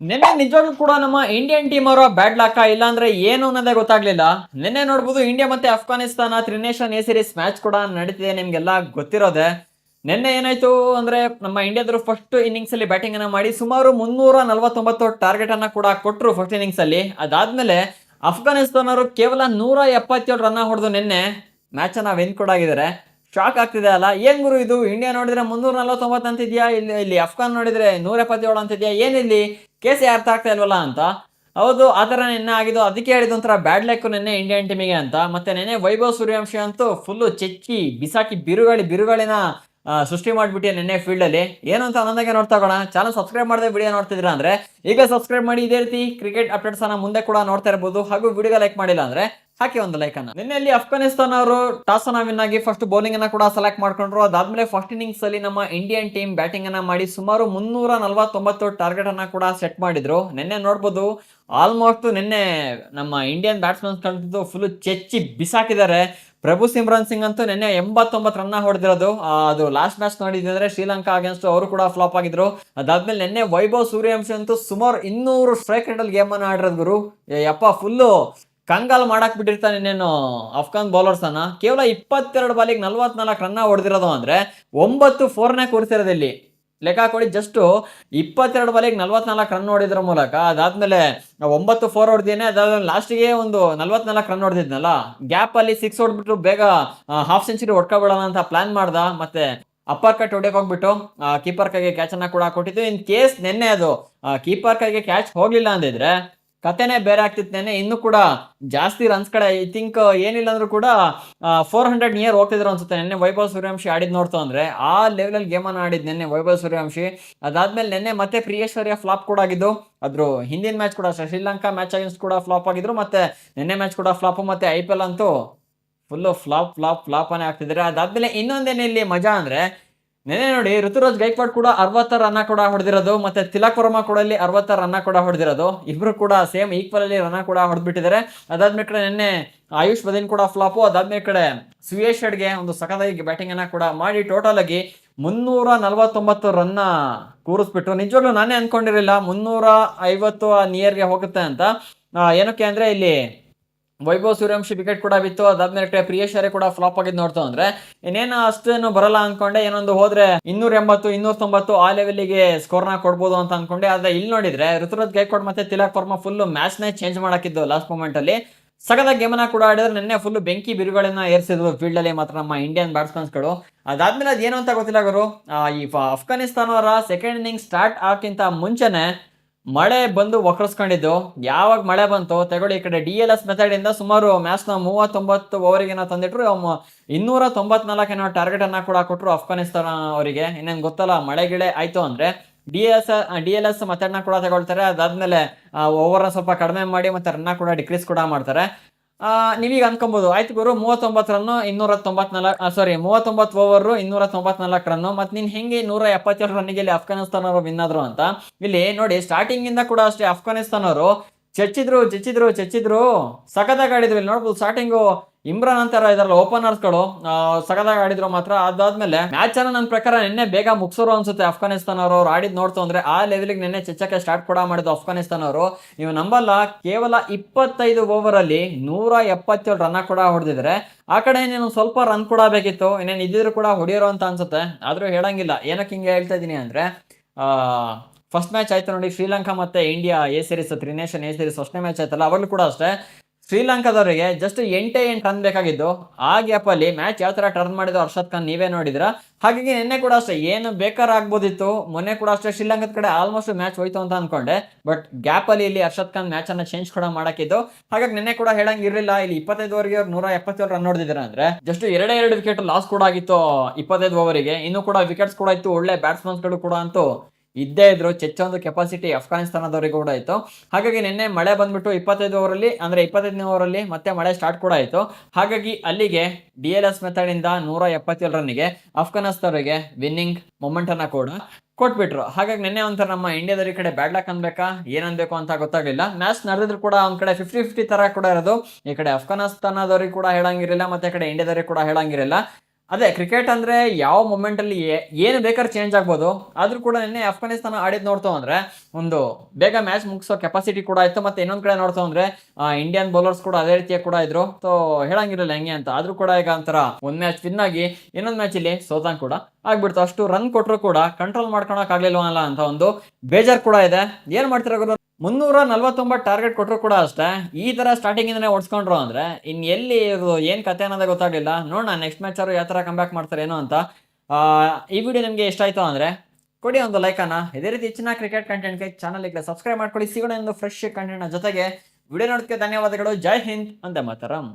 ನಿನ್ನೆ ನಿಜವಾಗ್ಲೂ ಕೂಡ ನಮ್ಮ ಇಂಡಿಯನ್ ಟೀಮ್ ಅವರ ಬ್ಯಾಡ್ ಲಕ್ ಇಲ್ಲ ಅಂದ್ರೆ ಏನು ಅನ್ನೋದೇ ಗೊತ್ತಾಗ್ಲಿಲ್ಲ. ನಿನ್ನೆ ನೋಡ್ಬೋದು ಇಂಡಿಯಾ ಮತ್ತೆ ಅಫ್ಘಾನಿಸ್ತಾನ ತ್ರಿನೇಷನ್ ಎ ಸೀರೀಸ್ ಮ್ಯಾಚ್ ಕೂಡ ನಡೀತಿದೆ, ನಿಮ್ಗೆಲ್ಲ ಗೊತ್ತಿರೋದೆ. ನಿನ್ನೆ ಏನಾಯ್ತು ಅಂದ್ರೆ ನಮ್ಮ ಇಂಡಿಯಾದ್ರು ಫಸ್ಟ್ ಇನ್ನಿಂಗ್ಸ್ ಅಲ್ಲಿ ಬ್ಯಾಟಿಂಗ್ ಅನ್ನ ಮಾಡಿ ಸುಮಾರು 349 ಟಾರ್ಗೆಟ್ ಅನ್ನ ಕೂಡ ಕೊಟ್ಟರು ಫಸ್ಟ್ ಇನ್ನಿಂಗ್ಸ್ ಅಲ್ಲಿ. ಅದಾದ್ಮೇಲೆ ಅಫ್ಘಾನಿಸ್ತಾನವರು ಕೇವಲ 177 ರನ್ ಹೊಡೆದು ನಿನ್ನೆ ಮ್ಯಾಚ್ ಅನ್ನ ವಿನ್ ಕೂಡ ಆಗಿದ್ದಾರೆ. ಶಾಕ್ ಆಗ್ತಿದೆ ಅಲ್ಲ, ಏನ್ ಗುರು ಇದು, ಇಂಡಿಯಾ ನೋಡಿದ್ರೆ 349 ಅಂತಿದ್ಯಾ, ಇಲ್ಲಿ ಇಲ್ಲಿ ಅಫ್ಘಾನ್ ನೋಡಿದ್ರೆ 177 ಅಂತಿದ್ಯಾ, ಏನಿಲ್ಲಿ ಕೇಸ್ ಅರ್ಥ ಆಗ್ತಾ ಇಲ್ವಲ್ಲ ಅಂತ. ಹೌದು, ಆ ತರ ನಿನ್ನೆ ಆಗಿದ್ದು, ಅದಕ್ಕೆ ಹೇಳಿದ ಒಂಥರ ಬ್ಯಾಡ್ ಲಕ್ ನಿನ್ನೆ ಇಂಡಿಯನ್ ಟೀಮಿಗೆ ಅಂತ. ಮತ್ತೆ ನಿನ್ನೆ ವೈಭವ್ ಸೂರ್ಯವಂಶಿ ಅಂತೂ ಫುಲ್ ಚೆಚ್ಚಿ ಬಿಸಾಕಿ ಬಿರುಗಾಳಿನ ಸೃಷ್ಟಿ ಮಾಡ್ಬಿಟ್ಟಿಯ ನಿನ್ನೆ ಫೀಲ್ಡ್ ಅಲ್ಲಿ. ಏನು ಅಂತ ಅನ್ನೋದಾಗೆ ನೋಡ್ತಾ ಹೋಗೋಣ. ಚಾನಲ್ ಸಬ್ಸ್ಕ್ರೈಬ್ ಮಾಡದೆ ವಿಡಿಯೋ ನೋಡ್ತಿದ್ರ ಅಂದ್ರೆ ಈಗ ಸಬ್ಸ್ಕ್ರೈಬ್ ಮಾಡಿ. ಇದೇ ರೀತಿ ಕ್ರಿಕೆಟ್ ಅಪ್ಡೇಟ್ಸ್ ಅನ್ನ ಮುಂದೆ ಕೂಡ ನೋಡ್ತಾ ಇರಬಹುದು. ಹಾಗೂ ವಿಡಿಯೋ ಲೈಕ್ ಮಾಡಿಲ್ಲ ಅಂದ್ರೆ ಹಾಕಿ ಒಂದು ಲೈಕ್ ಅನ್ನ. ನಿನ್ನೆಲ್ಲಿ ಅಫ್ಘಾನಿಸ್ತಾನ ಅವರು ಟಾಸ್ ಅನ್ನ ವಿನ್ ಆಗಿ ಫಸ್ಟ್ ಬೌಲಿಂಗ್ ಅನ್ನ ಕೂಡ ಸೆಲೆಕ್ಟ್ ಮಾಡ್ಕೊಂಡ್ರು. ಅದಾದ್ಮೇಲೆ ಫಸ್ಟ್ ಇನ್ನಿಂಗ್ಸ್ ಅಲ್ಲಿ ನಮ್ಮ ಇಂಡಿಯನ್ ಟೀಮ್ ಬ್ಯಾಟಿಂಗ್ ಅನ್ನ ಮಾಡಿ ಸುಮಾರು 349 ಟಾರ್ಗೆಟ್ ಅನ್ನ ಕೂಡ ಸೆಟ್ ಮಾಡಿದ್ರು. ನಿನ್ನೆ ನೋಡ್ಬೋದು ಆಲ್ಮೋಸ್ಟ್ ನಿನ್ನೆ ನಮ್ಮ ಇಂಡಿಯನ್ ಬ್ಯಾಟ್ಸ್ಮನ್ಸ್ ಕಳ್ತಿದ್ದು ಫುಲ್ ಚೆಚ್ಚಿ ಬಿಸಾಕಿದ್ದಾರೆ. ಪ್ರಭು ಸಿಮ್ರನ್ ಸಿಂಗ್ ಅಂತೂ ನಿನ್ನೆ 89 ರನ್ ಹೊಡೆದಿರೋದು. ಅದು ಲಾಸ್ಟ್ ಮ್ಯಾಚ್ ನೋಡಿದ್ರೆ ಶ್ರೀಲಂಕಾ ಅಗೇನ್ಸ್ಟ್ ಅವರು ಕೂಡ ಫ್ಲಾಪ್ ಆಗಿದ್ರು. ಅದಾದ್ಮೇಲೆ ನಿನ್ನೆ ವೈಭವ್ ಸೂರ್ಯವಂಶಿ ಅಂತೂ ಸುಮಾರು 200 ಸ್ಟ್ರೈಕ್ ರೇಟ್ ಅಲ್ಲಿ ಗೇಮ್ ಅನ್ನ ಆಡಿರೋದು ಗುರು. ಯಪ್ಪ ಫುಲ್ಲು ಕಂಗಾಲ್ ಮಾಡಾಕ್ ಬಿಟ್ಟಿರ್ತಾನೆ ಇನ್ನೇನು ಅಫ್ಘಾನ್ ಬೌಲರ್ಸ್ ಅನ್ನ. ಕೇವಲ 22 ಬಾಲಿಗೆ 44 ರನ್ ಹೊಡೆದಿರೋದು ಅಂದ್ರೆ 9 4ನೇ ಕೂರಿಸಿರೋದು ಇಲ್ಲಿ. ಲೆಕ್ಕ ಹಾಕೊಳ್ಳಿ, ಜಸ್ಟ್ 22 ಬಾಲಿಗೆ 44 ರನ್ ಹೊಡಿದ್ರ ಮೂಲಕ ಅದಾದ್ಮೇಲೆ 9 4 ಹೊಡೆದೇನೆ. ಅದಾದ್ಮೇಲೆ ಲಾಸ್ಟಿಗೆ ಒಂದು 44 ರನ್ ಹೊಡೆದಿದ್ನಲ್ಲ, ಗ್ಯಾಪ್ ಅಲ್ಲಿ 6 ಹೊಡ್ಬಿಟ್ಟು ಬೇಗ ಹಾಫ್ ಸೆಂಚುರಿ ಹೊಡ್ಕೊಬಿಡೋಣ ಅಂತ ಪ್ಲಾನ್ ಮಾಡ್ದ. ಮತ್ತೆ ಅಪ್ಪರ್ ಕಟ್ ಹೊಡೆಯಕ್ ಹೋಗ್ಬಿಟ್ಟು ಕೀಪರ್ ಕೈಗೆ ಕ್ಯಾಚ್ ಅನ್ನ ಕೂಡ ಕೊಟ್ಟಿದ್ದು. ಇನ್ ಕೇಸ್ ನಿನ್ನೆ ಅದು ಕೀಪರ್ ಕೈಗೆ ಕ್ಯಾಚ್ ಹೋಗ್ಲಿಲ್ಲ ಅಂದಿದ್ರೆ ಕತೆನೆ ಬೇರೆ ಆಗ್ತಿತ್ತು. ನೆನೆ ಇನ್ನು ಕೂಡ ಜಾಸ್ತಿ ರನ್ಸ್ ಕಡೆ ಐ ಥಿಂಕ್ ಏನಿಲ್ಲ ಅಂದ್ರೂ ಕೂಡ 400 ನಿಯರ್ ಹೋಗ್ತಿದ್ರು ಅನ್ಸುತ್ತೆ. ನೆನ್ನೆ ವೈಭವ್ ಸೂರ್ಯವಂಶಿ ಆಡಿದ್ ನೋಡ್ತು ಅಂದ್ರೆ ಆ ಲೆವೆಲ್ ಅಲ್ಲಿ ಗೇಮ್ ಅನ್ನ ಆಡಿದ್ ನೆನ್ನೆ ವೈಭವ್ ಸೂರ್ಯವಂಶಿ. ಅದಾದ್ಮೇಲೆ ನೆನ್ನೆ ಮತ್ತೆ ಪ್ರಿಯೇಶ್ವರ್ಯ ಫ್ಲಾಪ್ ಕೂಡ ಆಗಿದ್ದು. ಅದ್ರ ಹಿಂದಿನ ಮ್ಯಾಚ್ ಕೂಡ ಶ್ರೀಲಂಕಾ ಮ್ಯಾಚ್ ಅಗೇನ್ಸ್ಟ್ ಕೂಡ ಫ್ಲಾಪ್ ಆಗಿದ್ರು. ಮತ್ತೆ ನಿನ್ನೆ ಮ್ಯಾಚ್ ಕೂಡ ಫ್ಲಾಪ್. ಮತ್ತೆ IPL ಅಂತೂ ಫುಲ್ ಫ್ಲಾಪ್ ಫ್ಲಾಪ್ ಫ್ಲಾಪ್ ಅನೇ ಆಗ್ತಿದ್ರೆ. ಅದಾದ್ಮೇಲೆ ಇನ್ನೊಂದೇನೆ ಇಲ್ಲಿ ಮಜಾ ಅಂದ್ರೆ ನೆನೆ ನೋಡಿ ಋತುರಾಜ್ ಗೈಕ್ವಾಡ್ ಕೂಡ 60 ರನ್ ಕೂಡ ಹೊಡೆದಿರೋದು. ಮತ್ತೆ ತಿಲಕ್ ವರ್ಮಾ ಕೂಡ ಇಲ್ಲಿ 60 ರನ್ ಕೂಡ ಹೊಡೆದಿರೋದು. ಇಬ್ರು ಕೂಡ ಸೇಮ್ ಈಕ್ವಲ್ ಅಲ್ಲಿ ರನ್ ಕೂಡ ಹೊಡೆದ್ಬಿಟ್ಟಿದ್ದಾರೆ. ಅದಾದ್ಮೇಲೆ ಕಡೆ ನಿನ್ನೆ ಆಯುಷ್ ಬದೀನ್ ಕೂಡ ಫ್ಲಾಪು. ಅದಾದ್ಮೇಲೆ ಕಡೆ ಸುಯೇಶ್ ಗೆ ಒಂದು ಸಖತ್ತಾಗಿ ಬ್ಯಾಟಿಂಗ್ ಅನ್ನ ಕೂಡ ಮಾಡಿ ಟೋಟಲ್ ಆಗಿ 349 ರನ್ ಕೂರಿಸ್ಬಿಟ್ರು. ನಿಜವಾಗ್ಲೂ ನಾನೇ ಅನ್ಕೊಂಡಿರಲಿಲ್ಲ 350 ನಿಯರ್ಗೆ ಹೋಗುತ್ತೆ ಅಂತ. ಏನಕ್ಕೆ ಅಂದ್ರೆ ಇಲ್ಲಿ ವೈಭವ್ ಸೂರ್ಯವಂಶಿ ವಿಕೆಟ್ ಕೂಡ ಬಿತ್ತು. ಅದಾದ್ಮೇಲೆ ಪ್ರಿಯೇಶ್ವರ್ಯ ಕೂಡ ಫ್ಲಾಪ್ ಆಗಿದ್ ನೋಡ್ತು ಅಂದ್ರೆ ಇನ್ನೇನು ಅಷ್ಟೇನು ಬರಲ್ಲ ಅನ್ಕೊಂಡೆ. ಏನೊಂದು ಹೋದ್ರೆ 280 290 ಆ ಲೆವೆಲ್ಗೆ ಸ್ಕೋರ್ ನ ಕೊಡ್ಬೋದು ಅಂತ ಅನ್ಕೊಂಡೆ. ಆದ್ರೆ ಇಲ್ಲಿ ನೋಡಿದ್ರೆ ಋತುರಾಜ್ ಗೈಕ್ವಾಡ್ ಮತ್ತೆ ತಿಲಕ್ ವರ್ಮಾ ಫುಲ್ ಮ್ಯಾಚ್ ನೇ ಚೇಂಜ್ ಮಾಡಾಕಿದ್ದು ಲಾಸ್ಟ್ ಮೂಮೆಂಟ್ ಅಲ್ಲಿ. ಸಗದ ಗೇಮ್ ಅನ್ನ ಕೂಡ ಆಡಿದ್ರೆ ನಿನ್ನೆ ಫುಲ್ ಬೆಂಕಿ ಬಿರುಗಳನ್ನ ಏರ್ಸಿದ್ರು ಫೀಲ್ಡ್ ಅಲ್ಲಿ ಮಾತ್ರ ನಮ್ಮ ಇಂಡಿಯನ್ ಬ್ಯಾಟ್ಸ್ಮನ್ಸ್ ಗಳು. ಅದಾದ್ಮೇಲೆ ಅದೇನು ಅಂತ ಗೊತ್ತಿಲ್ಲ ಗುರು. ಈ ಅಫ್ಘಾನಿಸ್ತಾನ ಅವರ ಸೆಕೆಂಡ್ ಇನ್ನಿಂಗ್ ಸ್ಟಾರ್ಟ್ ಆಗಕ್ಕಿಂತ ಮುಂಚೆನೆ ಮಳೆ ಬಂದು ವಕ್ರಸ್ಕೊಂಡಿದ್ದು. ಯಾವಾಗ ಮಳೆ ಬಂತು ತಗೊಳ್ಳಿ, ಈ ಕಡೆ DLS ಮೆಥಡ್ ಇಂದ ಸುಮಾರು ಮ್ಯಾಚ್ ನ 39 ಓವರಿಗೆ ತಂದಿಟ್ರು. 294 ಏನೋ ಟಾರ್ಗೆಟ್ ಅನ್ನ ಕೂಡ ಕೊಟ್ಟರು ಅಫ್ಘಾನಿಸ್ತಾನ ಅವರಿಗೆ. ಇನ್ನೇನು ಗೊತ್ತಲ್ಲ, ಮಳೆ ಗಿಳೆ ಆಯ್ತು ಅಂದ್ರೆ DLS ಮೆಥಡ್ ನ ಕೂಡ ತಗೊಳ್ತಾರೆ. ಅದಾದ್ಮೇಲೆ ಓವರ್ ಸ್ವಲ್ಪ ಕಡಿಮೆ ಮಾಡಿ ಮತ್ತೆ ರನ್ನ ಕೂಡ ಡಿಕ್ರೀಸ್ ಕೂಡ ಮಾಡ್ತಾರೆ. ನೀವೀಗ ಅನ್ಕೊಬಹುದು, ಆಯ್ತು ಗುರು 39 ರನ್ನು 39 ಓವರ್ 294 ರನ್ನು, ಮತ್ತೆ ನೀನ್ ಹೆಂಗೆ 177 ರನ್ನಿಗೆ ಇಲ್ಲಿ ಅಫ್ಘಾನಿಸ್ತಾನ ಅವರು ವಿನ್ ಆದ್ರು ಅಂತ. ಇಲ್ಲಿ ನೋಡಿ ಸ್ಟಾರ್ಟಿಂಗ್ ಇಂದ ಕೂಡ ಅಷ್ಟೇ ಅಫ್ಘಾನಿಸ್ತಾನ ಅವರು ಚೆಚ್ಚಿದ್ರು ಸಖತ್ತಾಗಿ ಆಡಿದ್ರು. ಇಲ್ಲಿ ನೋಡ್ಬೋದು ಸ್ಟಾರ್ಟಿಂಗು ಇಮ್ರಾನ್ ಅಂತಾರ ಇದಾರಲ್ಲ ಓಪನರ್ಸ್ ಗಳು, ಸಖತ್ತಾಗಿ ಆಡಿದ್ರು ಮಾತ್ರ. ಅದಾದ್ಮೇಲೆ ಮ್ಯಾಚ್ ಅನ್ನ ನನ್ನ ಪ್ರಕಾರ ನಿನ್ನೆ ಬೇಗ ಮುಗಿಸೋರು ಅನ್ಸುತ್ತೆ ಅಫ್ಘಾನಿಸ್ತಾನ ಅವರು ಆಡಿದ್ ನೋಡ್ತು ಅಂದ್ರೆ. ಆ ಲೆವೆಲ್ಗೆ ನಿನ್ನೆ ಚೆಚ್ಚಕ್ಕೆ ಸ್ಟಾರ್ಟ್ ಕೂಡ ಮಾಡಿದ್ದು ಅಫ್ಘಾನಿಸ್ತಾನ ಅವರು. ನೀವು ನಂಬಲ್ಲ, ಕೇವಲ 25 ಓವರ್ ಅಲ್ಲಿ 177 ರನ್ ಕೂಡ ಹೊಡೆದಿದ್ರೆ. ಆ ಕಡೆ ನೀನು ಸ್ವಲ್ಪ ರನ್ ಕೂಡ ಬೇಕಿತ್ತು, ಇನ್ನೇನು ಇದ್ದಿದ್ರು ಕೂಡ ಹೊಡಿಯೋರು ಅಂತ ಅನ್ಸುತ್ತೆ. ಆದ್ರೂ ಹೇಳಂಗಿಲ್ಲ. ಏನಕ್ಕೆ ಹಿಂಗೆ ಹೇಳ್ತಾ ಇದೀನಿ ಅಂದ್ರೆ ಫಸ್ಟ್ ಮ್ಯಾಚ್ ಆಯ್ತು ನೋಡಿ ಶ್ರೀಲಂಕಾ ಮತ್ತೆ India A series tri nation A series ಫಸ್ಟ್ನೇ ಮ್ಯಾಚ್ ಆಯ್ತಲ್ಲ, ಅವಾಗಲೂ ಕೂಡ ಅಷ್ಟೇ ಶ್ರೀಲಂಕಾದವರಿಗೆ ಜಸ್ಟ್ 8 ರನ್ ಬೇಕಾಗಿದ್ದು. ಆ ಗ್ಯಾಪ್ ಅಲ್ಲಿ ಮ್ಯಾಚ್ ಯಾವ ತರ ಟರ್ನ್ ಮಾಡಿದ್ರು ಅರ್ಷದ್ ಖಾನ್ ನೀವೇ ನೋಡಿದ್ರ. ಹಾಗಾಗಿ ನಿನ್ನೆ ಕೂಡ ಅಷ್ಟೇ ಏನು ಬೇಕಾದ್ರೆ ಆಗ್ಬೋದಿತ್ತು. ಮೊನ್ನೆ ಕೂಡ ಅಷ್ಟೇ ಶ್ರೀಲಂಕಾದ ಕಡೆ ಆಲ್ಮೋಸ್ಟ್ ಮ್ಯಾಚ್ ಹೋಯ್ತು ಅಂತ ಅನ್ಕೊಂಡೆ. ಬಟ್ ಗ್ಯಾಪ್ ಅಲ್ಲಿ ಇಲ್ಲಿ ಅರ್ಷದ್ ಖಾನ್ ಮ್ಯಾಚ್ ಅನ್ನ ಚೇಂಜ್ ಕೂಡ ಮಾಡಾಕಿದ್ದು. ಹಾಗಾಗಿ ನಿನ್ನೆ ಕೂಡ ಹೇಳಂಗಿರ್ಲಿಲ್ಲ. ಇಲ್ಲಿ 25 ಓವರ್ಗೆ 177 ರನ್ ಹೊಡೆದಿದ್ದಾರೆ ಅಂದ್ರೆ ಜಸ್ಟ್ 2 ವಿಕೆಟ್ ಲಾಸ್ ಕೂಡ ಆಗಿತ್ತು 25 ಓವರಿಗೆ. ಇನ್ನು ಕೂಡ ವಿಕೆಟ್ಸ್ ಕೂಡ ಇತ್ತು, ಒಳ್ಳೆ ಬ್ಯಾಟ್ಸ್ಮನ್ಸ್ ಗಳು ಕೂಡ ಅಂತೂ ಇದ್ದೇ ಇದ್ರು. ಚೆಚ್ಚೊಂದು ಕೆಪಾಸಿಟಿ ಅಫ್ಘಾನಿಸ್ತಾನದವರಿಗೆ ಕೂಡ ಆಯ್ತು. ಹಾಗಾಗಿ ನಿನ್ನೆ ಮಳೆ ಬಂದ್ಬಿಟ್ಟು 25 ಓವರಲ್ಲಿ ಅಂದ್ರೆ 25ನೇ ಓವರಲ್ಲಿ ಮತ್ತೆ ಮಳೆ ಸ್ಟಾರ್ಟ್ ಕೂಡ ಆಯ್ತು. ಹಾಗಾಗಿ ಅಲ್ಲಿಗೆ DLS ಮೆಥಡ್ ಇಂದ 177 ರನ್ನಿಗೆ ಅಫ್ಘಾನಿಸ್ತಾನವರಿಗೆ ವಿನ್ನಿಂಗ್ ಮೊಮೆಂಟ್ ಅನ್ನ ಕೂಡ ಕೊಟ್ಬಿಟ್ರು. ಹಾಗಾಗಿ ನಿನ್ನೆ ಒಂಥರ ನಮ್ಮ ಇಂಡಿಯಾದವ್ರ ಕಡೆ ಬ್ಯಾಡ್ ಲಕ್ ಅನ್ಬೇಕಾ ಏನನ್ಬೇಕು ಅಂತ ಗೊತ್ತಾಗ್ಲಿಲ್ಲ. ಮ್ಯಾಚ್ ನಡೆದಿದ್ರು ಕೂಡ ಒಂದ್ ಕಡೆ 50-50 ತರ ಕೂಡ ಇರೋದು. ಈ ಕಡೆ ಅಫ್ಘಾನಿಸ್ತಾನದವ್ರಿಗೆ ಕೂಡ ಹೇಳಂಗಿರಲಿಲ್ಲ, ಮತ್ತೆ ಈ ಕಡೆ ಇಂಡಿಯಾದವ್ರಿಗೆ ಕೂಡ ಹೇಳಂಗಿರಲಿಲ್ಲ. ಅದೇ ಕ್ರಿಕೆಟ್ ಅಂದ್ರೆ ಯಾವ ಮೊಮೆಂಟ್ ಅಲ್ಲಿ ಏನು ಬೇಕಾದ್ರೆ ಚೇಂಜ್ ಆಗ್ಬೋದು. ಆದ್ರೂ ಕೂಡ ನಿನ್ನೆ ಅಫ್ಘಾನಿಸ್ತಾನ ಆಡಿದ್ ನೋಡ್ತು ಅಂದ್ರೆ ಒಂದು ಬೇಗ ಮ್ಯಾಚ್ ಮುಗಿಸೋ ಕೆಪಾಸಿಟಿ ಕೂಡ ಇತ್ತು. ಮತ್ತೆ ಇನ್ನೊಂದ್ ಕಡೆ ನೋಡ್ತು ಅಂದ್ರೆ ಇಂಡಿಯನ್ ಬೌಲರ್ಸ್ ಕೂಡ ಅದೇ ರೀತಿಯ ಕೂಡ ಇದ್ರು. ಸೊ ಹೇಳಂಗಿರಲಿಲ್ಲ ಹೆಂಗೆ ಅಂತ. ಆದ್ರೂ ಕೂಡ ಈಗ ಒಂಥರ ಒಂದ್ ಮ್ಯಾಚ್ ವಿನ್ ಆಗಿ ಇನ್ನೊಂದ್ ಮ್ಯಾಚ್ ಇಲ್ಲಿ ಸೋತಂಗ್ ಕೂಡ ಆಗ್ಬಿಡ್ತು. ಅಷ್ಟು ರನ್ ಕೊಟ್ರು ಕೂಡ ಕಂಟ್ರೋಲ್ ಮಾಡ್ಕೊಳಕ್ ಆಗ್ಲಿಲ್ವಲ್ಲ ಅಂತ ಒಂದು ಬೇಜಾರ್ ಕೂಡ ಇದೆ. ಏನ್ ಮಾಡ್ತೀರಾ ಗುರು, 349 ಟಾರ್ಗೆಟ್ ಕೊಟ್ಟರು ಕೂಡ ಅಷ್ಟೇ ಈ ತರ ಸ್ಟಾರ್ಟಿಂಗ್ ಇಂದನೇ ಓಡಿಸ್ಕೊಂಡ್ರು ಅಂದ್ರೆ ಇನ್ ಎಲ್ಲಿ ಇದು ಏನ್ ಕತೆ ಅನ್ನೋದೇ ಗೊತ್ತಾಗ್ಲಿಲ್ಲ. ನೋಡೋಣ ನೆಕ್ಸ್ಟ್ ಮ್ಯಾಚ್ ಅವರು ಯಾವ ತರ ಕಂಬ್ಯಾಕ್ ಮಾಡ್ತಾರೆ ಏನೋ ಅಂತ. ಆ, ಈ ವಿಡಿಯೋ ನಿಮ್ಗೆ ಇಷ್ಟ ಆಯ್ತು ಅಂದ್ರೆ ಕೊಡಿ ಒಂದು ಲೈಕ್ ಅನ್ನ. ಇದೇ ರೀತಿ ಹೆಚ್ಚಿನ ಕ್ರಿಕೆಟ್ ಕಂಟೆಂಟ್ಗೆ ಚಾನಲ್ ಸಬ್ಸ್ಕ್ರೈಬ್ ಮಾಡ್ಕೊಳ್ಳಿ. ಸಿಗೋಣ ಒಂದು ಫ್ರೆಶ್ ಕಂಟೆಂಟ್ ಜೊತೆಗೆ. ವಿಡಿಯೋ ನೋಡೋದಕ್ಕೆ ಧನ್ಯವಾದಗಳು. ಜೈ ಹಿಂದ್, ಒಂದೇ ಮಾತರಂ.